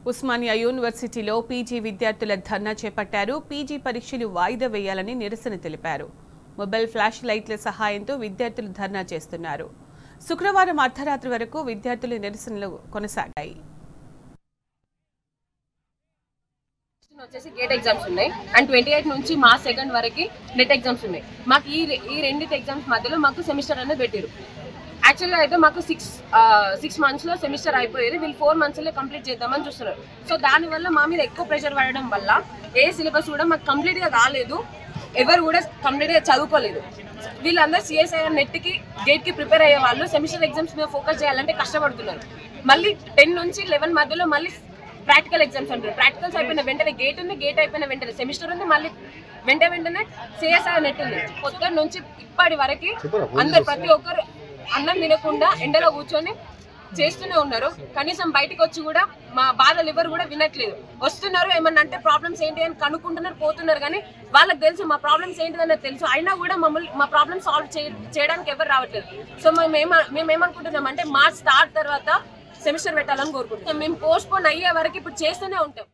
ఉస్మానియా యూనివర్సిటీలో పీజీ విద్యార్థుల ధర్నా చేపట్టారు. పీజీ పరీక్షలు వాయిదా వేయాలని నిరసన తెలిపారు. మొబైల్ ఫ్లాష్ లైట్ల సహాయంతో విద్యార్థులు ధర్నా చేస్తున్నారు. శుక్రవారం అర్ధరాత్రి వరకు విద్యార్థుల నిరసనలు కొనసాగాయి. గేట్ ఎగ్జామ్స్ ఉన్నాయి అండ్ 28 నుంచి మార్చ్ 2 వరకు నెట్ ఎగ్జామ్స్ ఉన్నాయి. మాకు ఈ రెండింటి ఎగ్జామ్స్ మధ్యలో మాకు సెమిస్టర్ అనేది పెట్టారు. యాక్చువల్గా అయితే మాకు సిక్స్ మంత్స్లో సెమిస్టర్ అయిపోయేది, వీళ్ళు 4 మంత్స్లో కంప్లీట్ చేద్దామని చూస్తున్నారు. సో దానివల్ల మా మీద ఎక్కువ ప్రెషర్ పడడం వల్ల ఏ సిలబస్ కూడా మాకు కంప్లీట్గా కాలేదు, ఎవరు కూడా కంప్లీట్గా చదువుకోలేదు. వీళ్ళందరూ సిఎస్ఐఆర్ నెట్కి గేట్కి ప్రిపేర్ అయ్యే వాళ్ళు సెమిస్టర్ ఎగ్జామ్స్ మీద ఫోకస్ చేయాలంటే కష్టపడుతున్నారు. మళ్ళీ 10 నుంచి 11 మధ్యలో మళ్ళీ ప్రాక్టికల్ ఎగ్జామ్స్ అంటారు. ప్రాక్టికల్స్ అయిపోయిన వెంటనే గేట్ ఉంది, గేట్ అయిపోయిన వెంటనే సెమిస్టర్ ఉంది, మళ్ళీ వెంటనే సిఎస్ఐఆర్ నెట్ ఉంది. పొద్దున్న నుంచి ఇప్పటి వరకు అందరు ప్రతి ఒక్కరు అన్నం తినకుండా ఎండలో కూర్చొని చేస్తూనే ఉన్నారు. కనీసం బయటకు వచ్చి కూడా మా బాధలు ఎవరు కూడా వినట్లేదు. వస్తున్నారు, ఏమన్నా అంటే ప్రాబ్లమ్స్ ఏంటి అని కనుక్కుంటున్నారు, పోతున్నారు. కానీ వాళ్ళకి తెలుసు మా ప్రాబ్లమ్స్ ఏంటిదన్నది తెలుసు, అయినా కూడా మా ప్రాబ్లమ్ సాల్వ్ చేయడానికి ఎవరు రావట్లేదు. సో మేము ఏమనుకుంటున్నాం అంటే మార్చ్ స్టార్ట్ తర్వాత సెమిస్టర్ పెట్టాలని కోరుకుంటున్నాం. మేము పోస్ట్ పోన్ అయ్యే వరకు ఇప్పుడు చేస్తూనే ఉంటాం.